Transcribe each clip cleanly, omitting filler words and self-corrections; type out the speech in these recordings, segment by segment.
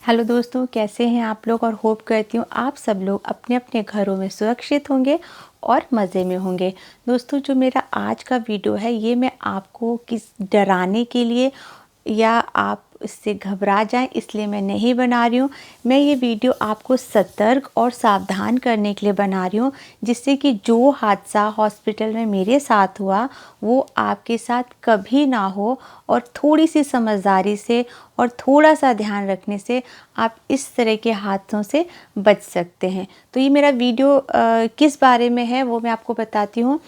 Hello दोस्तों, कैसे हैं आप लोग। और होप करती हूँ आप सब लोग अपने अपने घरों में सुरक्षित होंगे और मज़े में होंगे। दोस्तों, जो मेरा आज का वीडियो है ये मैं आपको किस डराने के लिए या आप इससे घबरा जाएं इसलिए मैं नहीं बना रही हूँ। मैं ये वीडियो आपको सतर्क और सावधान करने के लिए बना रही हूँ, जिससे कि जो हादसा हॉस्पिटल में मेरे साथ हुआ वो आपके साथ कभी ना हो। और थोड़ी सी समझदारी से और थोड़ा सा ध्यान रखने से आप इस तरह के हादसों से बच सकते हैं। तो ये मेरा वीडियो किस बारे में है वो मैं आपको बताती हूँ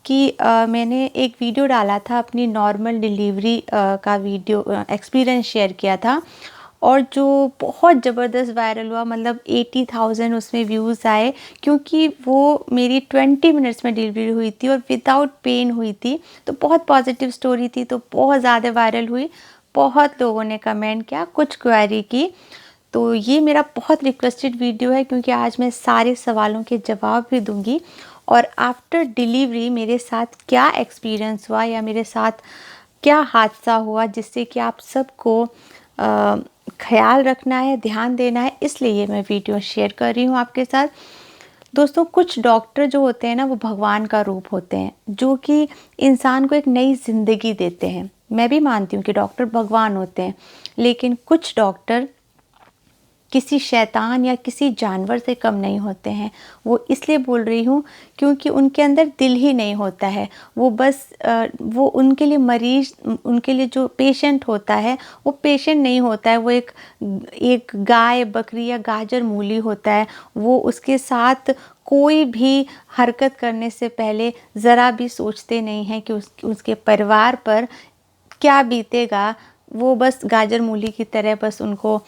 कि मैंने एक वीडियो डाला था अपनी नॉर्मल डिलीवरी का वीडियो एक्सपीरियंस शेयर किया था, और जो बहुत ज़बरदस्त वायरल हुआ। मतलब 80,000 उसमें व्यूज़ आए, क्योंकि वो मेरी 20 मिनट्स में डिलीवरी हुई थी और विदाउट पेन हुई थी। तो बहुत पॉजिटिव स्टोरी थी, तो बहुत ज़्यादा वायरल हुई। बहुत लोगों ने कमेंट किया, कुछ क्वेरी की। तो ये मेरा बहुत रिक्वेस्टेड वीडियो है, क्योंकि आज मैं सारे सवालों के जवाब भी दूंगी और आफ्टर डिलीवरी मेरे साथ क्या एक्सपीरियंस हुआ या मेरे साथ क्या हादसा हुआ, जिससे कि आप सबको ख्याल रखना है, ध्यान देना है। इसलिए ये मैं वीडियो शेयर कर रही हूँ आपके साथ। दोस्तों, कुछ डॉक्टर जो होते हैं ना वो भगवान का रूप होते हैं, जो कि इंसान को एक नई ज़िंदगी देते हैं। मैं भी मानती हूँ कि डॉक्टर भगवान होते हैं, लेकिन कुछ डॉक्टर किसी शैतान या किसी जानवर से कम नहीं होते हैं। वो इसलिए बोल रही हूँ क्योंकि उनके अंदर दिल ही नहीं होता है। वो बस वो उनके लिए मरीज, उनके लिए जो पेशेंट होता है वो पेशेंट नहीं होता है। वो एक गाय, बकरी या गाजर मूली होता है। वो उसके साथ कोई भी हरकत करने से पहले ज़रा भी सोचते नहीं हैं कि उसके परिवार पर क्या बीतेगा। वो बस गाजर मूली की तरह बस उनको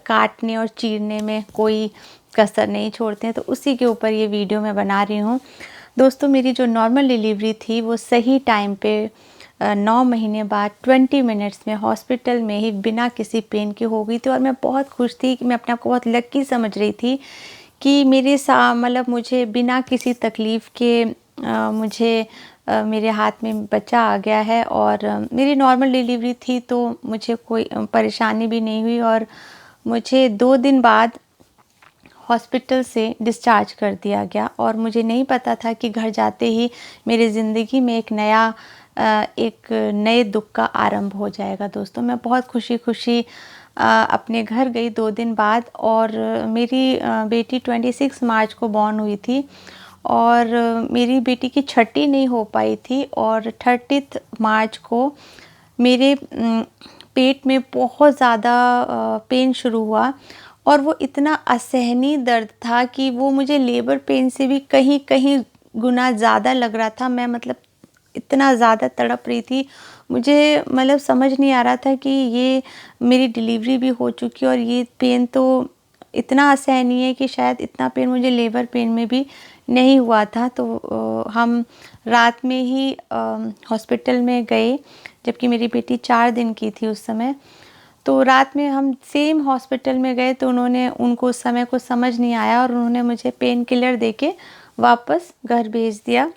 काटने और चीरने में कोई कसर नहीं छोड़ते हैं। तो उसी के ऊपर ये वीडियो मैं बना रही हूँ। दोस्तों, मेरी जो नॉर्मल डिलीवरी थी वो सही टाइम पे 9 महीने बाद 20 मिनट्स में हॉस्पिटल में ही बिना किसी पेन के हो गई थी। और मैं बहुत खुश थी कि मैं अपने आप को बहुत लकी समझ रही थी कि मतलब मुझे बिना किसी तकलीफ़ के मुझे मेरे हाथ में बच्चा आ गया है। और मेरी नॉर्मल डिलीवरी थी, तो मुझे कोई परेशानी भी नहीं हुई। और मुझे 2 दिन बाद हॉस्पिटल से डिस्चार्ज कर दिया गया। और मुझे नहीं पता था कि घर जाते ही मेरी ज़िंदगी में एक नए दुख का आरंभ हो जाएगा। दोस्तों, मैं बहुत खुशी खुशी अपने घर गई 2 दिन बाद। और मेरी बेटी 26 मार्च को बॉर्न हुई थी, और मेरी बेटी की छठी नहीं हो पाई थी। और 30 मार्च को मेरे पेट में बहुत ज़्यादा पेन शुरू हुआ। और वो इतना असहनीय दर्द था कि वो मुझे लेबर पेन से भी कहीं कहीं गुना ज़्यादा लग रहा था। मैं मतलब इतना ज़्यादा तड़प रही थी। मुझे मतलब समझ नहीं आ रहा था कि ये मेरी डिलीवरी भी हो चुकी है और ये पेन तो इतना असहनीय है कि शायद इतना पेन मुझे लेबर पेन में भी नहीं हुआ था। तो हम रात में ही हॉस्पिटल में गए, जबकि मेरी बेटी 4 दिन की थी उस समय। तो रात में हम सेम हॉस्पिटल में गए, तो उनको उस समय को समझ नहीं आया और उन्होंने मुझे पेन किलर देके वापस घर भेज दिया।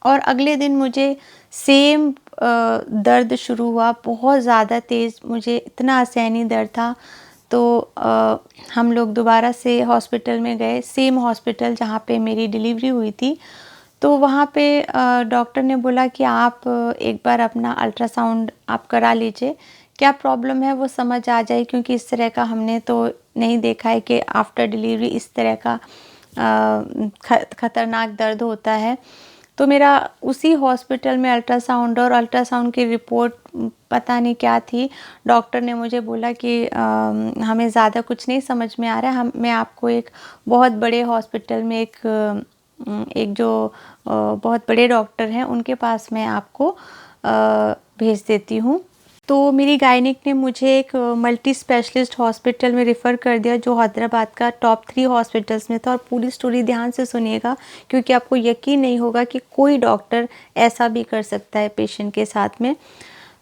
और अगले दिन मुझे सेम दर्द शुरू हुआ, बहुत ज़्यादा तेज़, मुझे इतना असहनीय दर्द था। तो हम लोग दोबारा से हॉस्पिटल में गए, सेम हॉस्पिटल जहाँ पे मेरी डिलीवरी हुई थी। तो वहाँ पे डॉक्टर ने बोला कि आप एक बार अपना अल्ट्रासाउंड आप करा लीजिए, क्या प्रॉब्लम है वो समझ आ जाए, क्योंकि इस तरह का हमने तो नहीं देखा है कि आफ्टर डिलीवरी इस तरह का ख़तरनाक दर्द होता है। तो मेरा उसी हॉस्पिटल में अल्ट्रासाउंड, और अल्ट्रासाउंड की रिपोर्ट पता नहीं क्या थी। डॉक्टर ने मुझे बोला कि हमें ज़्यादा कुछ नहीं समझ में आ रहा है, मैं आपको एक बहुत बड़े हॉस्पिटल में एक जो बहुत बड़े डॉक्टर हैं उनके पास मैं आपको भेज देती हूँ। तो मेरी गायनिक ने मुझे एक मल्टी स्पेशलिस्ट हॉस्पिटल में रेफ़र कर दिया, जो हैदराबाद का टॉप 3 हॉस्पिटल्स में था। और पूरी स्टोरी ध्यान से सुनिएगा, क्योंकि आपको यकीन नहीं होगा कि कोई डॉक्टर ऐसा भी कर सकता है पेशेंट के साथ में।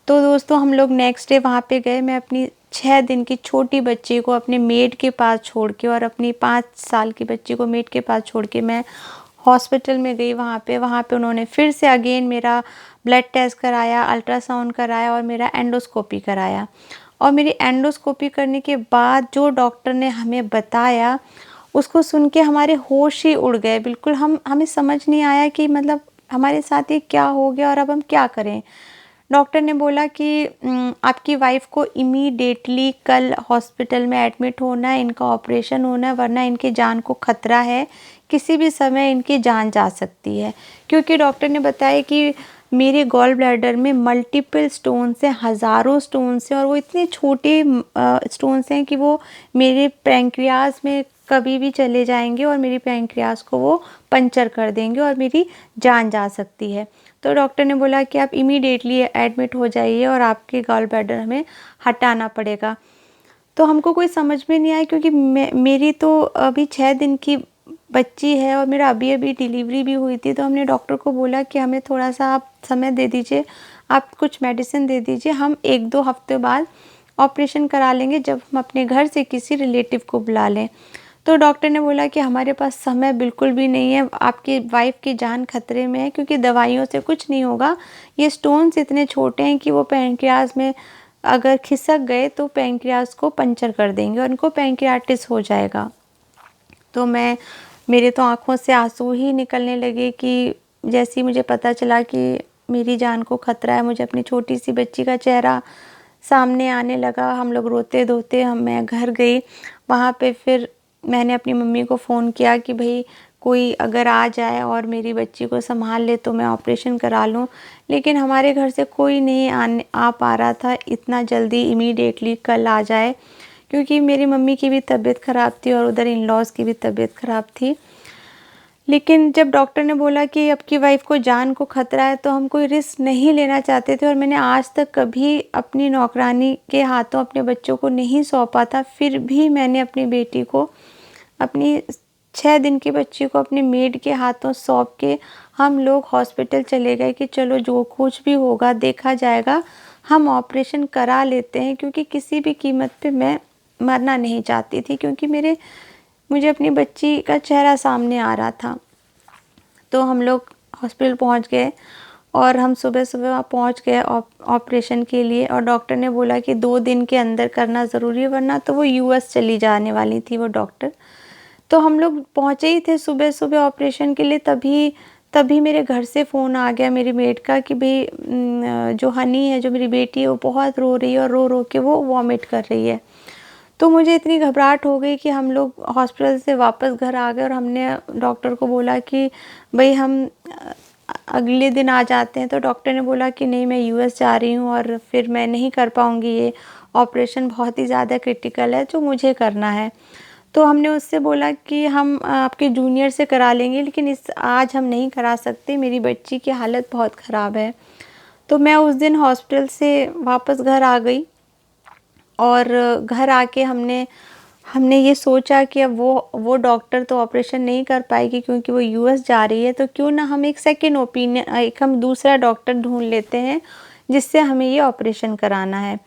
तो दोस्तों, हम लोग नेक्स्ट डे वहाँ पे गए। मैं अपनी 6 दिन की छोटी बच्ची को अपने मेड के पास छोड़ के और अपनी 5 साल की बच्ची को मेड के पास छोड़ के मैं हॉस्पिटल में गई। वहाँ पे उन्होंने फिर से अगेन मेरा ब्लड टेस्ट कराया, अल्ट्रासाउंड कराया और मेरा एंडोस्कोपी कराया। और मेरी एंडोस्कोपी करने के बाद जो डॉक्टर ने हमें बताया, उसको सुन के हमारे होश ही उड़ गए। बिल्कुल हमें समझ नहीं आया कि मतलब हमारे साथ ये क्या हो गया और अब हम क्या करें। डॉक्टर ने बोला कि आपकी वाइफ़ को इमीडिएटली कल हॉस्पिटल में एडमिट होना है, इनका ऑपरेशन होना है, वरना इनकी जान को खतरा है, किसी भी समय इनकी जान जा सकती है। क्योंकि डॉक्टर ने बताया कि मेरे गॉल ब्लैडर में मल्टीपल स्टोन्स हैं, हज़ारों स्टोन्स हैं, और वो इतने छोटे स्टोन्स हैं कि वो मेरे पैंक्रियाज़ में कभी भी चले जाएँगे और मेरी पैंक्रियाज़ को वो पंक्चर कर देंगे और मेरी जान जा सकती है। तो डॉक्टर ने बोला कि आप इमीडिएटली एडमिट हो जाइए और आपके गॉल ब्लैडर हमें हटाना पड़ेगा। तो हमको कोई समझ में नहीं आया, क्योंकि मेरी तो अभी 6 दिन की बच्ची है और मेरा अभी-अभी डिलीवरी भी हुई थी। तो हमने डॉक्टर को बोला कि हमें थोड़ा-सा आप समय दे दीजिए, आप कुछ मेडिसिन दे दीजिए, हम 1-2 हफ्ते बाद ऑपरेशन करा लेंगे, जब हम अपने घर से किसी रिलेटिव को बुला लें। तो डॉक्टर ने बोला कि हमारे पास समय बिल्कुल भी नहीं है, आपकी वाइफ़ की जान खतरे में है, क्योंकि दवाइयों से कुछ नहीं होगा। ये स्टोन्स इतने छोटे हैं कि वो पैंक्रियाज़ में अगर खिसक गए तो पैंक्रियाज़ को पंक्चर कर देंगे और उनको पैंक्रियाटिस हो जाएगा। तो मेरे तो आँखों से आँसू ही निकलने लगे कि जैसे ही मुझे पता चला कि मेरी जान को खतरा है, मुझे अपनी छोटी-सी बच्ची का चेहरा सामने आने लगा। हम लोग रोते-धोते मैं घर गई। वहाँ पे फिर मैंने अपनी मम्मी को फ़ोन किया कि भई कोई अगर आ जाए और मेरी बच्ची को सँभाल ले तो मैं ऑपरेशन करा लूँ। लेकिन हमारे घर से कोई नहीं आ पा रहा था इतना जल्दी, इमीडिएटली कल आ जाए, क्योंकि मेरी मम्मी की भी तबीयत ख़राब थी और उधर इन-लॉज़ की भी तबीयत ख़राब थी। लेकिन जब डॉक्टर ने बोला कि आपकी वाइफ़ को जान को खतरा है, तो हम कोई रिस्क नहीं लेना चाहते थे, और मैंने आज तक कभी अपनी नौकरानी के हाथों अपने बच्चों को नहीं सौंपा था। फिर भी मैंने अपनी बेटी को, अपनी 6 दिन की बच्ची को अपने मेड के हाथों सौंप के हम लोग हॉस्पिटल चले गए कि चलो जो कुछ भी होगा देखा जाएगा, हम ऑपरेशन करा लेते हैं, क्योंकि किसी भी कीमत पे मैं मरना नहीं चाहती थी, क्योंकि मुझे अपनी बच्ची का चेहरा सामने आ रहा था। तो हम लोग हॉस्पिटल पहुंच गए और हम सुबह-सुबह वहाँ पहुंच गए ऑपरेशन के लिए, और डॉक्टर ने बोला कि 2 दिन के अंदर करना ज़रूरी है, वरना तो वो यूएस चली जाने वाली थी वो डॉक्टर। तो हम लोग पहुँचे ही थे सुबह-सुबह ऑपरेशन के लिए, तभी मेरे घर से फ़ोन आ गया मेरी मेड का कि भई जो हनी है, जो मेरी बेटी है, वो बहुत रो रही है और रो-रो के वो वॉमिट कर रही है। तो मुझे इतनी घबराहट हो गई कि हम लोग हॉस्पिटल से वापस घर आ गए और हमने डॉक्टर को बोला कि भई हम अगले दिन आ जाते हैं। तो डॉक्टर ने बोला कि नहीं, मैं यूएस जा रही हूँ और फिर मैं नहीं कर पाऊँगी, ये ऑपरेशन बहुत ही ज़्यादा क्रिटिकल है जो मुझे करना है। तो हमने उससे बोला कि हम आपके जूनियर से करा लेंगे, लेकिन आज हम नहीं करा सकते, मेरी बच्ची की हालत बहुत ख़राब है। तो मैं उस दिन हॉस्पिटल से वापस घर आ गई, और घर आके हमने ये सोचा कि अब वो डॉक्टर तो ऑपरेशन नहीं कर पाएगी, क्योंकि वो यूएस जा रही है, तो क्यों ना हम एक सेकंड ओपिनियन, हम दूसरा डॉक्टर ढूँढ लेते हैं जिससे हमें ये ऑपरेशन कराना है।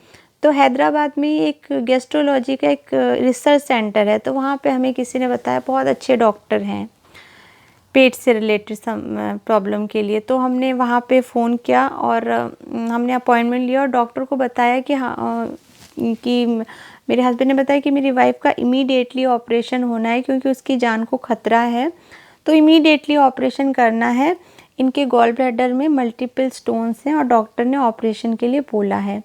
तो हैदराबाद में ही एक गैस्ट्रोलॉजी का एक रिसर्च सेंटर है, तो वहाँ पे हमें किसी ने बताया बहुत अच्छे डॉक्टर हैं पेट से रिलेटेड प्रॉब्लम के लिए। तो हमने वहाँ पे फ़ोन किया और हमने अपॉइंटमेंट लिया और डॉक्टर को बताया कि कि मेरे हस्बैंड ने बताया कि मेरी वाइफ़ का इमीडिएटली ऑपरेशन होना है, क्योंकि उसकी जान को खतरा है, तो इमीडिएटली ऑपरेशन करना है। इनके गॉल ब्लैडर में मल्टीपल स्टोन्स हैं और डॉक्टर ने ऑपरेशन के लिए बोला है।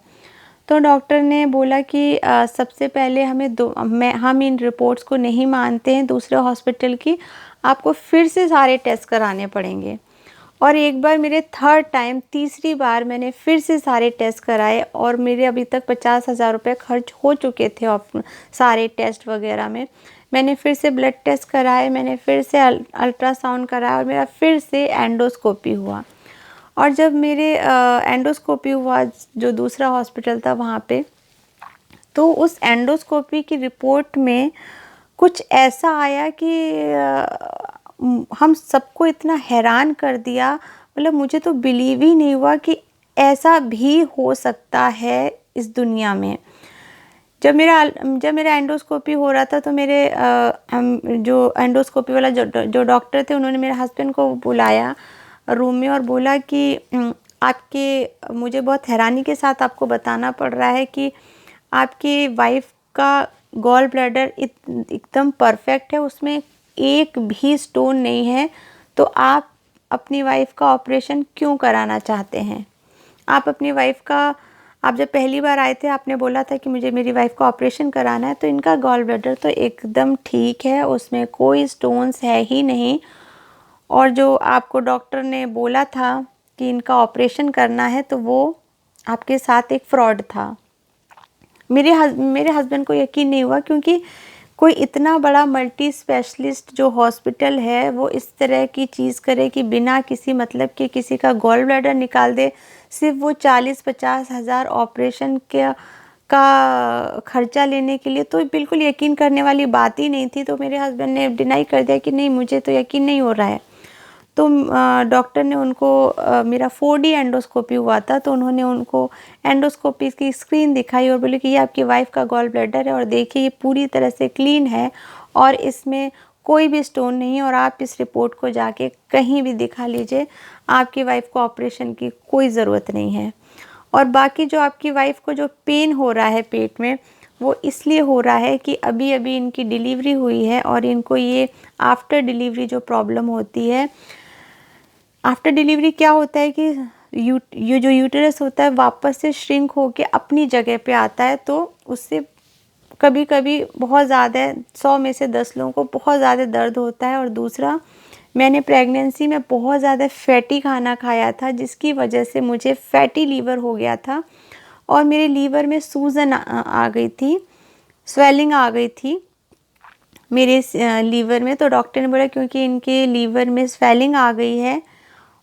तो डॉक्टर ने बोला कि सबसे पहले हम इन रिपोर्ट्स को नहीं मानते हैं दूसरे हॉस्पिटल की, आपको फिर से सारे टेस्ट कराने पड़ेंगे। और एक बार मेरे तीसरी बार मैंने फिर से सारे टेस्ट कराए, और मेरे अभी तक 50,000 रुपये खर्च हो चुके थे सारे टेस्ट वगैरह में। मैंने फिर से ब्लड टेस्ट कराए, मैंने फिर से अल्ट्रासाउंड कराया, और मेरा फिर से एंडोस्कोपी हुआ। और जब मेरे एंडोस्कोपी हुआ जो दूसरा हॉस्पिटल था वहाँ पे, तो उस एंडोस्कोपी की रिपोर्ट में कुछ ऐसा आया कि हम सबको इतना हैरान कर दिया, मतलब मुझे तो बिलीव ही नहीं हुआ कि ऐसा भी हो सकता है इस दुनिया में। जब मेरा एंडोस्कोपी हो रहा था, तो मेरे जो एंडोस्कोपी वाला जो डॉक्टर थे, उन्होंने मेरे हस्बैंड को बुलाया रूम में और बोला कि मुझे बहुत हैरानी के साथ आपको बताना पड़ रहा है कि आपकी वाइफ का गॉल ब्लैडर एकदम परफेक्ट है, उसमें एक भी स्टोन नहीं है, तो आप अपनी वाइफ का ऑपरेशन क्यों कराना चाहते हैं? आप अपनी वाइफ का, आप जब पहली बार आए थे आपने बोला था कि मुझे मेरी वाइफ का ऑपरेशन कराना है, तो इनका गॉल ब्लैडर तो एकदम ठीक है, उसमें कोई स्टोन्स है ही नहीं। और जो आपको डॉक्टर ने बोला था कि इनका ऑपरेशन करना है, तो वो आपके साथ एक फ्रॉड था। मेरे हस्बैंड को यकीन नहीं हुआ, क्योंकि कोई इतना बड़ा मल्टी स्पेशलिस्ट जो हॉस्पिटल है वो इस तरह की चीज़ करे कि बिना किसी मतलब के किसी का गॉल ब्लैडर निकाल दे, सिर्फ वो 40-50 हज़ार ऑपरेशन का खर्चा लेने के लिए। तो बिल्कुल यकीन करने वाली बात ही नहीं थी। तो मेरे हस्बैंड ने डिनाई कर दिया कि नहीं, मुझे तो यकीन नहीं हो रहा है। तो डॉक्टर ने उनको, मेरा 4D एंडोस्कोपी हुआ था, तो उन्होंने उनको एंडोस्कोपी की स्क्रीन दिखाई और बोले कि ये आपकी वाइफ का गॉल ब्लैडर है, और देखिए ये पूरी तरह से क्लीन है और इसमें कोई भी स्टोन नहीं है, और आप इस रिपोर्ट को जाके कहीं भी दिखा लीजिए, आपकी वाइफ को ऑपरेशन की कोई ज़रूरत नहीं है। और बाकी जो आपकी वाइफ को जो पेन हो रहा है पेट में, वो इसलिए हो रहा है कि अभी अभी इनकी डिलीवरी हुई है, और इनको ये आफ्टर डिलीवरी जो प्रॉब्लम होती है, आफ्टर डिलीवरी क्या होता है कि ये जो यूटेरस होता है वापस से श्रिंक होके अपनी जगह पे आता है, तो उससे कभी कभी बहुत ज़्यादा, 100 में से 10 लोगों को बहुत ज़्यादा दर्द होता है। और दूसरा, मैंने प्रेगनेंसी में बहुत ज़्यादा फैटी खाना खाया था, जिसकी वजह से मुझे फैटी लीवर हो गया था, और मेरे लीवर में सूजन आ गई थी, स्वेलिंग आ गई थी मेरे लीवर में। तो डॉक्टर ने बोला क्योंकि इनके लीवर में स्वेलिंग आ गई है,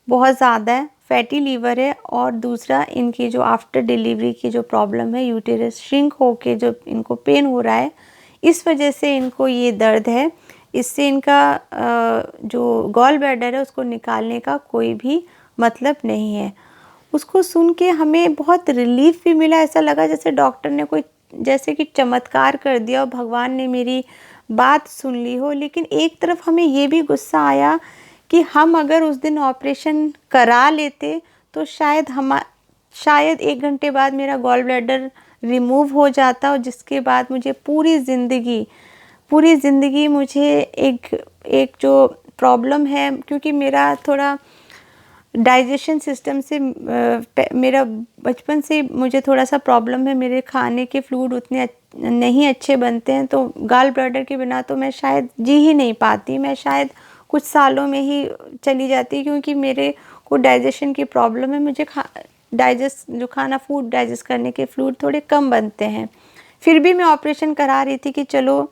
बहुत ज़्यादा है, फैटी लीवर है, और दूसरा इनकी जो आफ्टर डिलीवरी की जो प्रॉब्लम है, यूटेरस श्रिंक होके जो इनको पेन हो रहा है, इस वजह से इनको ये दर्द है। इससे इनका जो गॉल ब्लैडर है उसको निकालने का कोई भी मतलब नहीं है। उसको सुन के हमें बहुत रिलीफ भी मिला, ऐसा लगा जैसे डॉक्टर ने कोई जैसे कि चमत्कार कर दिया और भगवान ने मेरी बात सुन ली हो। लेकिन एक तरफ हमें ये भी गुस्सा आया कि हम अगर उस दिन ऑपरेशन करा लेते तो शायद 1 घंटे बाद मेरा गॉल ब्लैडर रिमूव हो जाता, और जिसके बाद मुझे पूरी ज़िंदगी मुझे एक जो प्रॉब्लम है, क्योंकि मेरा थोड़ा डाइजेशन सिस्टम से मेरा बचपन से मुझे थोड़ा सा प्रॉब्लम है, मेरे खाने के फ्लूइड उतने नहीं अच्छे बनते हैं, तो गॉल ब्लैडर के बिना तो मैं शायद जी ही नहीं पाती, मैं शायद कुछ सालों में ही चली जाती, क्योंकि मेरे को डाइजेशन की प्रॉब्लम है। मुझे फूड डाइजेस्ट करने के फ्लूइड थोड़े कम बनते हैं। फिर भी मैं ऑपरेशन करा रही थी कि चलो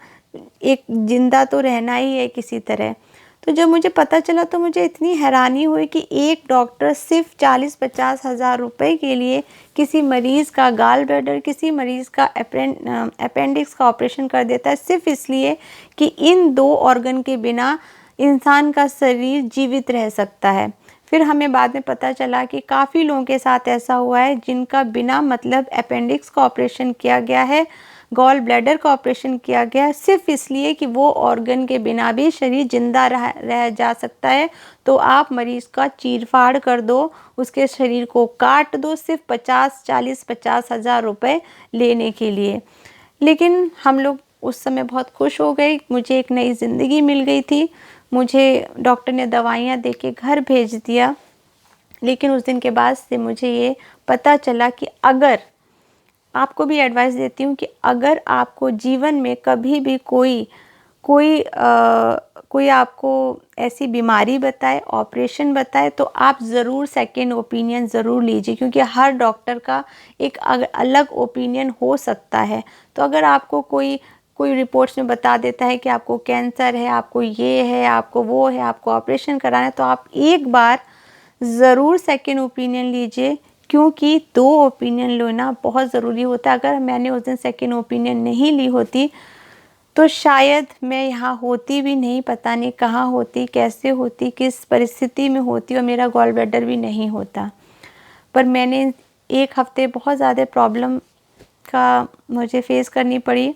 एक जिंदा तो रहना ही है किसी तरह। तो जब मुझे पता चला तो मुझे इतनी हैरानी हुई कि एक डॉक्टर सिर्फ 40-50 हज़ार रुपये के लिए किसी मरीज़ का गॉल ब्लैडर, किसी मरीज़ का अपेंडिक्स का ऑपरेशन कर देता है, सिर्फ इसलिए कि इन 2 ऑर्गन के बिना इंसान का शरीर जीवित रह सकता है। फिर हमें बाद में पता चला कि काफ़ी लोगों के साथ ऐसा हुआ है जिनका बिना मतलब अपेंडिक्स का ऑपरेशन किया गया है, गॉल ब्लैडर का ऑपरेशन किया गया है, सिर्फ इसलिए कि वो ऑर्गन के बिना भी शरीर जिंदा रह जा सकता है। तो आप मरीज़ का चीरफाड़ कर दो, उसके शरीर को काट दो, सिर्फ 50 हज़ार रुपये लेने के लिए। लेकिन हम लोग उस समय बहुत खुश हो गए, मुझे एक नई ज़िंदगी मिल गई थी। मुझे डॉक्टर ने दवाइयाँ दे के घर भेज दिया। लेकिन उस दिन के बाद से मुझे ये पता चला कि अगर, आपको भी एडवाइस देती हूँ कि अगर आपको जीवन में कभी भी कोई आपको ऐसी बीमारी बताए, ऑपरेशन बताए, तो आप ज़रूर सेकेंड ओपिनियन ज़रूर लीजिए, क्योंकि हर डॉक्टर का एक अलग ओपिनियन हो सकता है। तो अगर आपको कोई रिपोर्ट्स में बता देता है कि आपको कैंसर है, आपको ये है, आपको वो है, आपको ऑपरेशन कराना है, तो आप एक बार ज़रूर सेकेंड ओपिनियन लीजिए, क्योंकि 2 ओपिनियन लेना बहुत ज़रूरी होता है। अगर मैंने उस दिन सेकेंड ओपिनियन नहीं ली होती तो शायद मैं यहाँ होती भी नहीं, पता नहीं कहाँ होती, कैसे होती, किस परिस्थिति में होती, और मेरा गॉल ब्लैडर भी नहीं होता। पर मैंने 1 हफ्ते बहुत ज़्यादा प्रॉब्लम का मुझे फेस करनी पड़ी।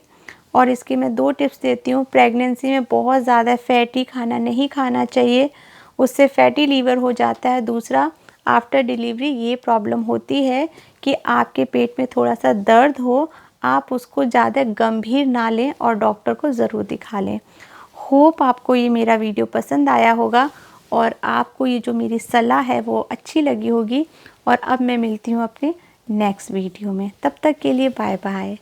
और इसकी मैं 2 टिप्स देती हूँ। प्रेगनेंसी में बहुत ज़्यादा फैटी खाना नहीं खाना चाहिए, उससे फैटी लीवर हो जाता है। दूसरा, आफ्टर डिलीवरी ये प्रॉब्लम होती है कि आपके पेट में थोड़ा सा दर्द हो, आप उसको ज़्यादा गंभीर ना लें और डॉक्टर को ज़रूर दिखा लें। होप आपको ये मेरा वीडियो पसंद आया होगा और आपको ये जो मेरी सलाह है वो अच्छी लगी होगी। और अब मैं मिलती हूँ अपने नेक्स्ट वीडियो में। तब तक के लिए बाय बाय।